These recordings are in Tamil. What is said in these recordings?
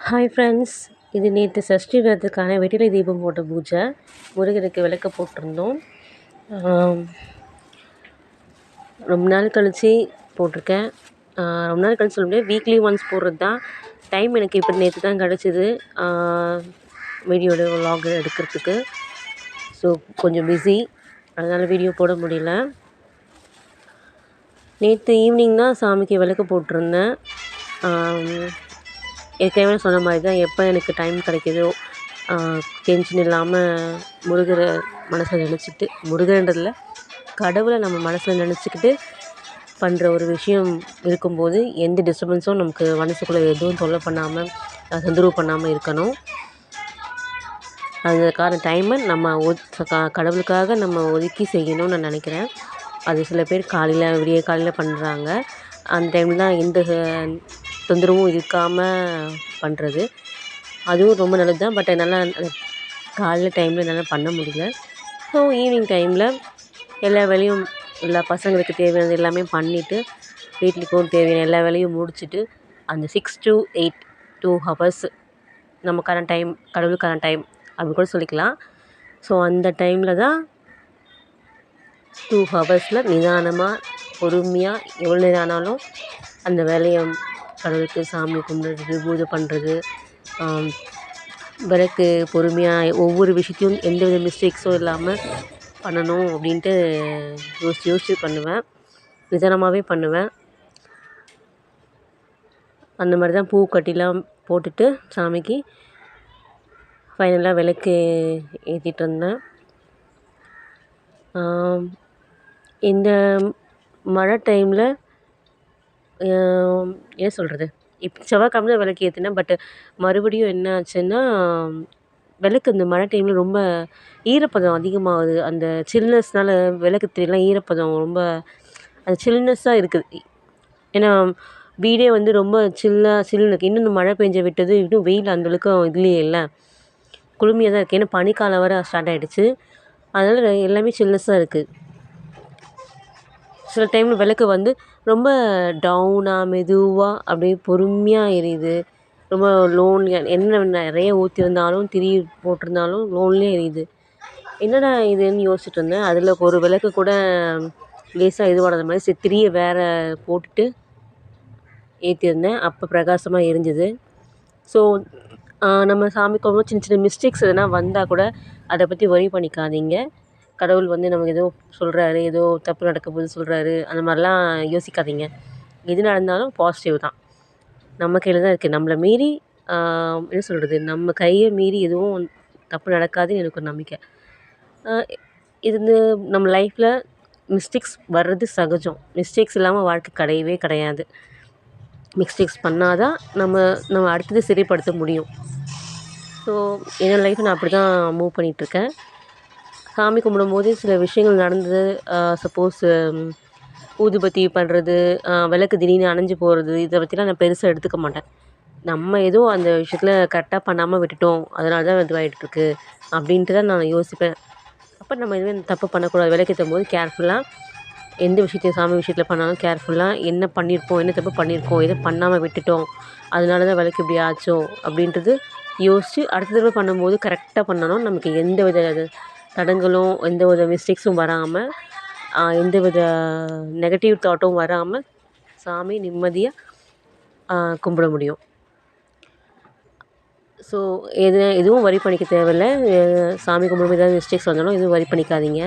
ஹாய் ஃப்ரெண்ட்ஸ், இது நேற்று சஷ்டி விரதத்துக்கான வெற்றிலை தீபம் போட்ட பூஜை. முருகருக்கு விளக்கு போட்டிருந்தோம். ரொம்ப நாள் கழித்து போட்டிருக்கேன். ரொம்ப நாள் கழிச்சு சொல்ல முடியாது, வீக்லி ஒன்ஸ் போடுறது தான். டைம் எனக்கு இப்போ நேற்று தான் கிடச்சிது வீடியோட விலாக் எடுக்கிறதுக்கு. ஸோ கொஞ்சம் பிஸி, அதனால் வீடியோ போட முடியல. நேற்று ஈவினிங் தான் சாமிக்கு விளக்கு போட்டிருந்தேன். ஏற்கனவே சொன்ன மாதிரி தான், எப்போ எனக்கு டைம் கிடைக்கிதோ டென்ஷன் இல்லாமல் முருகரை மனசில் நினச்சிக்கிட்டு, முருகன்றதில் கடவுளை நம்ம மனசில் நினச்சிக்கிட்டு பண்ணுற ஒரு விஷயம் இருக்கும்போது எந்த டிஸ்டர்பன்ஸும் நமக்கு மனசுக்குள்ளே எதுவும் தொல்லை பண்ணாமல், தொந்தரவு பண்ணாமல் இருக்கணும். அதுக்கான டைமை நம்ம கடவுளுக்காக நம்ம ஒதுக்கி செய்யணும்னு நான் நினைக்கிறேன். அது சில பேர் விடிய காலையில் பண்ணுறாங்க. அந்த டைமில் தான் எந்த தொந்தரவும் இருக்காமல் பண்ணுறது. அதுவும் ரொம்ப நல்லது தான். பட் என்னால் காலையில் டைமில் என்னால் பண்ண முடியல. ஸோ ஈவினிங் டைமில் எல்லா வேலையும், எல்லா பசங்களுக்கு தேவையானது எல்லாமே பண்ணிவிட்டு, வீட்டுக்கும் தேவையான எல்லா வேலையும் முடிச்சுட்டு, அந்த 6 to 8 2 ஹவர்ஸ் நமக்கான டைம், கடவுளுக்கான டைம் அப்படி கூட சொல்லிக்கலாம். ஸோ அந்த டைமில் தான் 2 ஹவர்ஸில் நிதானமாக, பொறுமையாக, எவ்வளோ நேரம் ஆனாலும் அந்த வேலையை கடவுளுக்கு சாமி கும்பிடுறது, பூஜை பண்ணுறது, விளக்கு பொறுமையாக ஒவ்வொரு விஷயத்தையும் எந்தவித மிஸ்டேக்ஸும் இல்லாமல் பண்ணணும் அப்படின்ட்டு யோசித்து பண்ணுவேன். நிதானமாகவே பண்ணுவேன். அந்த மாதிரி தான் பூ கட்டிலாம் போட்டுட்டு சாமிக்கு ஃபைனலாக விளக்கு ஏற்றிட்டு இருந்தேன். இந்த மழை டைமில் ஏன் சொல்கிறது, இப்போ செவ்வாய்க்கிழமை தான் விளக்கு ஏற்றினேன். பட் மறுபடியும் என்ன ஆச்சுன்னா, விளக்கு இந்த மழை டைமில் ரொம்ப ஈரப்பதம் அதிகமாகுது. அந்த சில்னஸ்னால் விளக்கு திரியெல்லாம் ஈரப்பதம் ரொம்ப அது சில்னஸ்ஸாக இருக்குது. ஏன்னா வீடே வந்து ரொம்ப சில்லுன்னு இருக்குது. இன்னும் இந்த மழை பெஞ்ச விட்டது, இன்னும் வெயில் அந்தளவுக்கு இதுலேயே இல்லை, குளுமையாக தான் இருக்குது. ஏன்னா பனிக்காலம் வர ஸ்டார்ட் ஆகிடுச்சு. அதனால் எல்லாமே சில்னஸ்ஸாக இருக்குது. சில டைமில் விளக்கு வந்து ரொம்ப டவுனாக மெதுவாக அப்படியே பொறுமையாக எரியுது. ரொம்ப லோன்லியாக எண்ணெய் நிறைய ஊற்றிருந்தாலும், திரி போட்டிருந்தாலும் லோன்லியாக எரியுது. என்னடா இதுன்னு யோசிச்சுட்டு இருந்தேன். அதில் ஒரு விளக்கு கூட லேசாக இதுவானது மாதிரி, சரி திரியை வேறு போட்டுட்டு ஏற்றிருந்தேன். அப்போ பிரகாசமாக எரிஞ்சுது. ஸோ நம்ம சாமி கும்பிடும் சின்ன சின்ன மிஸ்டேக்ஸ் எதுனா வந்தால் கூட அதை பற்றி ஒரி பண்ணிக்காதீங்க. கடவுள் வந்து நமக்கு ஏதோ சொல்கிறாரு, ஏதோ தப்பு நடக்க போது சொல்கிறாரு, அந்த மாதிரிலாம் யோசிக்காதீங்க. எது நடந்தாலும் பாசிட்டிவ் தான். நம்ம கையில் தான் இருக்குது. நம்மளை மீறி என்ன சொல்கிறது, நம்ம கையை மீறி எதுவும் தப்பு நடக்காதுன்னு எனக்கு ஒரு நம்பிக்கை. இது நம்ம லைஃப்பில் மிஸ்டேக்ஸ் வர்றது சகஜம். மிஸ்டேக்ஸ் இல்லாமல் வாழ்க்கை கிடையவே கிடையாது. மிஸ்டேக்ஸ் பண்ணால் தான் நம்ம அடுத்தது சரிப்படுத்த முடியும். ஸோ என்னோடய லைஃப்பை நான் அப்படி தான் மூவ் பண்ணிகிட்ருக்கேன். சாமி கும்பிடும்போது சில விஷயங்கள் நடந்தது. சப்போஸ் ஊதுபத்தி பண்ணுறது, விளக்கு திடீர்னு அணைஞ்சு போகிறது, இதை பற்றிலாம் நான் பெருசாக எடுத்துக்க மாட்டேன். நம்ம ஏதோ அந்த விஷயத்தில் கரெக்டாக பண்ணாமல் விட்டுட்டோம், அதனால தான் இதுவாகிட்டுருக்கு அப்படின்ட்டு தான் நான் யோசிப்பேன். அப்போ நம்ம எதுவுமே தப்பு பண்ணக்கூடாது. விளக்கேற்றும் போது கேர்ஃபுல்லாக, எந்த விஷயத்தையும் சாமி விஷயத்தில் பண்ணாலும் கேர்ஃபுல்லாக, என்ன பண்ணியிருப்போம், என்ன தப்பு பண்ணியிருக்கோம், எதை பண்ணாமல் விட்டுட்டோம், அதனால தான் விளக்கு இப்படி ஆச்சோ அப்படின்றது யோசித்து அடுத்த தடவை பண்ணும்போது கரெக்டாக பண்ணணும். நமக்கு எந்த வித தடங்களும், எந்த வித மிஸ்டேக்ஸும் வராமல், எந்த வித நெகட்டிவ் தாட்டும் வராமல் சாமி நிம்மதியாக கும்பிட முடியும். ஸோ எதுவும் வரி பண்ணிக்க தேவையில்லை. சாமி கும்பிடும்போது ஏதாவது மிஸ்டேக்ஸ் வந்தாலும் எதுவும் வரி பண்ணிக்காதீங்க.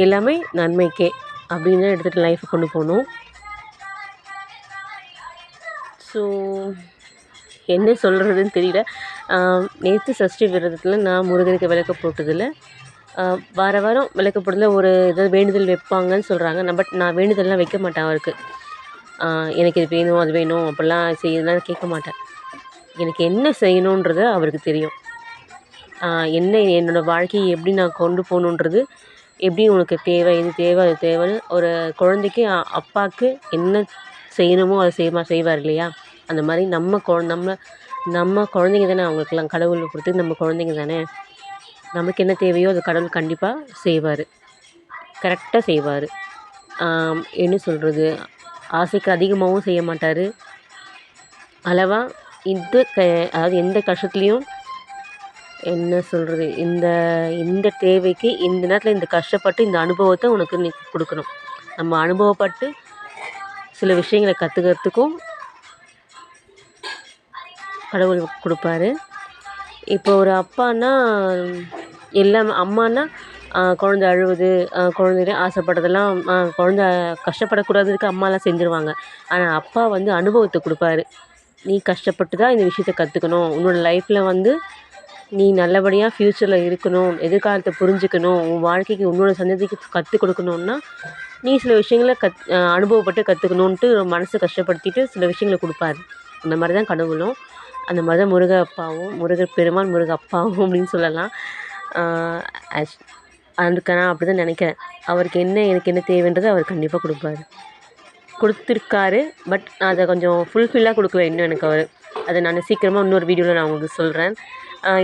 எல்லாமே நன்மைக்கே அப்படின்னு எடுத்துகிட்டு லைஃப்பை கொண்டு போகணும். ஸோ என்ன சொல்கிறதுன்னு தெரியல. நேற்று சஷ்டி விரதத்தில் நான் முருகனுக்கு விளக்கு போட்டதில், வாரம் விளக்கு போட்டதில் ஒரு ஏதாவது வேண்டுதல் வைப்பாங்கன்னு சொல்கிறாங்க. பட் நான் வேண்டுதல்லாம் வைக்க மாட்டேன். அவருக்கு எனக்கு இது வேணும், அது வேணும் அப்படிலாம் செய்யலாம் கேட்க மாட்டேன். எனக்கு என்ன செய்யணுன்றது அவருக்கு தெரியும். என்ன என்னோடய வாழ்க்கையை எப்படி நான் கொண்டு போகணுன்றது, எப்படி உனக்கு தேவை, இது தேவை, அது தேவைன்னு ஒரு குழந்தைக்கு அப்பாவுக்கு என்ன செய்யணுமோ அதை செய்வார் இல்லையா? அந்த மாதிரி நம்ம குழந்தைங்க தானே அவங்களுக்கெல்லாம். கடவுளை பொறுத்து நம்ம குழந்தைங்க தானே. நமக்கு என்ன தேவையோ அது கடவுள் கண்டிப்பாக செய்வார், கரெக்டாக செய்வார். என்ன சொல்கிறது, ஆசைக்கு அதிகமாகவும் செய்ய மாட்டார், அளவாக அதாவது எந்த கஷ்டத்துலேயும் என்ன சொல்கிறது, இந்த தேவைக்கு இந்த நேரத்தில் இந்த கஷ்டப்பட்டு இந்த அனுபவத்தை உனக்கு நீ கொடுக்கணும். நம்ம அனுபவப்பட்டு சில விஷயங்களை கற்றுக்கிறதுக்கும் கடவுள் கொடுப்பாரு. இப்போ ஒரு அப்பான்னா எல்லாம், அம்மானா குழந்த அழுவுது, குழந்தைய ஆசைப்பட்டதெல்லாம் குழந்த கஷ்டப்படக்கூடாததுக்கு அம்மாலாம் செஞ்சுருவாங்க. ஆனால் அப்பா வந்து அனுபவத்தை கொடுப்பாரு. நீ கஷ்டப்பட்டு தான் இந்த விஷயத்த கற்றுக்கணும். உன்னோட லைஃப்பில் வந்து நீ நல்லபடியாக ஃப்யூச்சரில் இருக்கணும், எதிர்காலத்தை புரிஞ்சுக்கணும், உன் வாழ்க்கைக்கு உன்னோட சந்ததிக்கு கற்றுக் கொடுக்கணுன்னா நீ சில விஷயங்களை அனுபவப்பட்டு கற்றுக்கணுன்ட்டு மனசை கஷ்டப்படுத்திட்டு சில விஷயங்களை கொடுப்பாரு. அந்த மாதிரி தான் கடவுளும், அந்த மாதிரி தான் முருக அப்பாவும், முருகர் பெருமான் முருக அப்பாவும் அப்படின்னு சொல்லலாம். அதுக்கு நான் அப்படி தான் நினைக்கிறேன். அவருக்கு எனக்கு என்ன தேவைன்றது அவர் கண்டிப்பாக கொடுப்பாரு, கொடுத்துருக்காரு. பட் நான் அதை கொஞ்சம் ஃபுல்ஃபில்லாக கொடுக்கல இன்னும் எனக்கு அவர். அதை நான் சீக்கிரமாக இன்னொரு வீடியோவில் நான் உங்களுக்கு சொல்கிறேன்.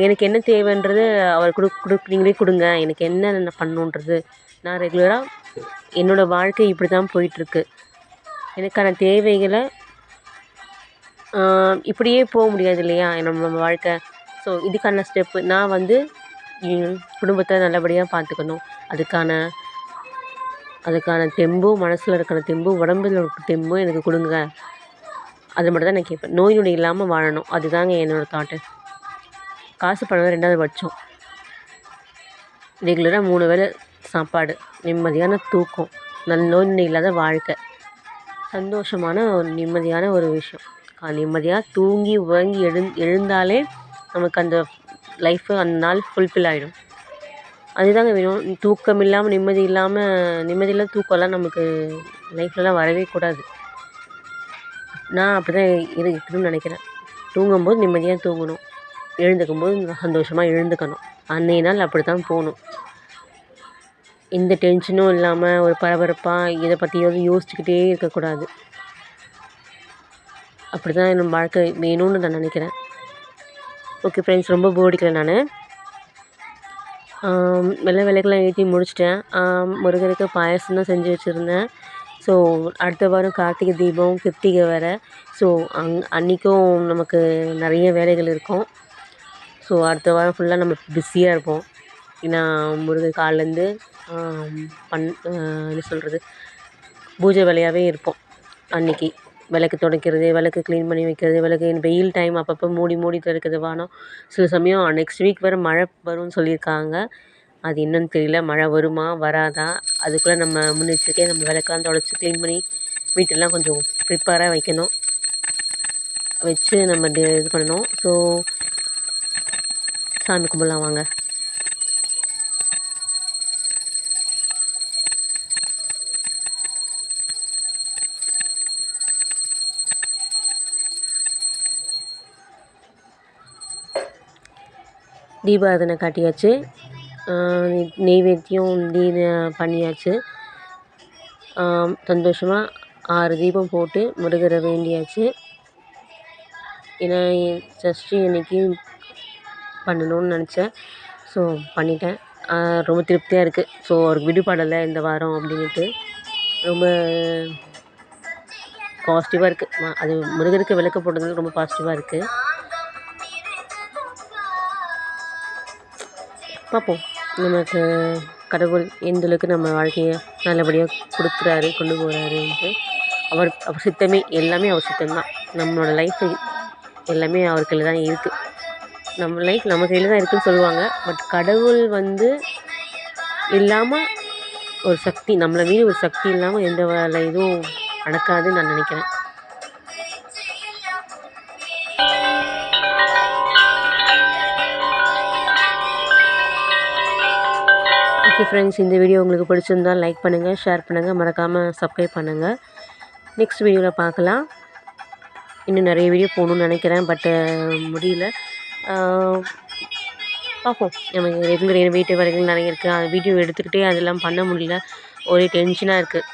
எனக்கு என்ன தேவைன்றது அவர் நீங்களே கொடுங்க, எனக்கு என்ன பண்ணணுன்றது. நான் ரெகுலராக என்னோடய வாழ்க்கை இப்படி தான் போயிட்டுருக்கு. எனக்கான தேவைகளை இப்படியே போக முடியாது இல்லையா நம்ம வாழ்க்கை. ஸோ இதுக்கான ஸ்டெப்பு நான் வந்து குடும்பத்தை நல்லபடியாக பார்த்துக்கணும். அதுக்கான தெம்பும், மனசில் இருக்கிற தெம்பும், உடம்பில் இருக்கிற தெம்பும் எனக்கு கொடுங்க. அது மட்டும் தான் நான் கேட்பேன். நோய் நொடி இல்லாமல் வாழணும், அதுதாங்க என்னோடய தாட்டு. காசு பணம் 2வது பட்சம். ரெகுலராக 3 வேளை சாப்பாடு, நிம்மதியான தூக்கம், நோய் நொடி இல்லாத வாழ்க்கை, சந்தோஷமான ஒரு நிம்மதியான ஒரு விஷயம். நிம்மதியாக தூங்கி உறங்கி எழுந்தாலே நமக்கு அந்த லைஃபு அந்த நாள் ஃபுல்ஃபில் ஆகிடும். அதுதாங்க வேணும். தூக்கம் இல்லாமல் நிம்மதி இல்லாத தூக்கம்லாம் நமக்கு லைஃப்லலாம் வரவே கூடாது. நான் அப்படி தான் இருக்கணும்னு நினைக்கிறேன். தூங்கும்போது நிம்மதியாக தூங்கணும், எழுந்துக்கும்போது சந்தோஷமாக எழுந்துக்கணும். அன்றைய நாள் அப்படி தான் போகணும். எந்த டென்ஷனும் இல்லாமல் ஒரு பரபரப்பாக இதை பற்றியாவது யோசிச்சுக்கிட்டே இருக்கக்கூடாது. அப்படி தான் நம்ம வாழ்க்கை வேணும்னு நான் நினைக்கிறேன். ஓகே ஃப்ரெண்ட்ஸ், ரொம்ப போர் அடிக்கல நான். விளக்கெல்லாம் ஏற்றி முடிச்சிட்டேன். முருகருக்கு பாயாசம் தான் செஞ்சு வச்சுருந்தேன். ஸோ அடுத்த வாரம் கார்த்திகை தீபம், கிருத்திகை வேறு. ஸோ அன்றைக்கும் நமக்கு நிறைய வேலைகள் இருக்கும். ஸோ அடுத்த வாரம் ஃபுல்லாக நம்ம பிஸியாக இருப்போம். ஏன்னா முருகர் காலைலேருந்து என்ன சொல்கிறது, பூஜை வேலையாகவே இருப்போம். அன்றைக்கி விளக்கு துடைக்கிறது, விளக்கு க்ளீன் பண்ணி வைக்கிறது, விளக்கு வெயில் டைம் அப்பப்போ மூடி திறக்கிறது வானம். சில சமயம் நெக்ஸ்ட் வீக் வேறு மழை வரும்னு சொல்லியிருக்காங்க. அது என்னன்னு தெரியல, மழை வருமா வராதா. அதுக்குள்ளே நம்ம முன்னெச்சரிக்கையாக நம்ம விளக்கெல்லாம் துடைச்சி க்ளீன் பண்ணி வீட்டெல்லாம் கொஞ்சம் ப்ரிப்பேராக வைக்கணும், வச்சு நம்ம இது பண்ணணும். ஸோ சாமி கும்பிடலாம் வாங்க. தீபாராதனை காட்டியாச்சு, நெய்வேத்தியம் பண்ணியாச்சு. சந்தோஷமாக 6 தீபம் போட்டு முருகரை வேண்டியாச்சு. ஏன்னா சஷ்டி அன்னைக்கு பண்ணணும்னு நினச்சேன். ஸோ பண்ணிட்டேன். ரொம்ப திருப்தியாக இருக்குது. ஸோ அவருக்கு விடுபடலை இந்த வாரம் அப்படின்ட்டு ரொம்ப பாசிட்டிவாக இருக்குது. அது முருகருக்கு விளக்கு போட்டது ரொம்ப பாசிட்டிவாக இருக்குது. பார்ப்போம் நமக்கு கடவுள் எந்தளவுக்கு நம்ம வாழ்க்கையை நல்லபடியாக கொடுக்குறாரு, கொண்டு போகிறாருன்ட்டு. அவர் சித்தமே, எல்லாமே அவர் சித்தம்தான். நம்மளோட லைஃப் எல்லாமே அவர் கையில் தான் இருக்குது. நம்ம லைஃப் நம்ம கையில் தான் இருக்குதுன்னு சொல்லுவாங்க. பட் கடவுள் இல்லாமல் ஒரு சக்தி, நம்மளை மீறி ஒரு சக்தி இல்லாமல் எந்த இதுவும் நடக்காதுன்னு நான் நினைக்கிறேன். ஓகே ஃப்ரெண்ட்ஸ், இந்த வீடியோ உங்களுக்கு பிடிச்சிருந்தால் லைக் பண்ணுங்கள், ஷேர் பண்ணுங்கள், மறக்காமல் சப்ஸ்கிரைப் பண்ணுங்கள். நெக்ஸ்ட் வீடியோவில் பார்க்கலாம். இன்னும் நிறைய வீடியோ போகணுன்னு நினைக்கிறேன், பட்டு முடியல. பார்ப்போம். நமக்கு ரெகுலர் வீட்டு வேலைகள் நிறைய இருக்குது. வீடியோ எடுத்துக்கிட்டே அதெல்லாம் பண்ண முடியல. ஒரே டென்ஷனாக இருக்குது.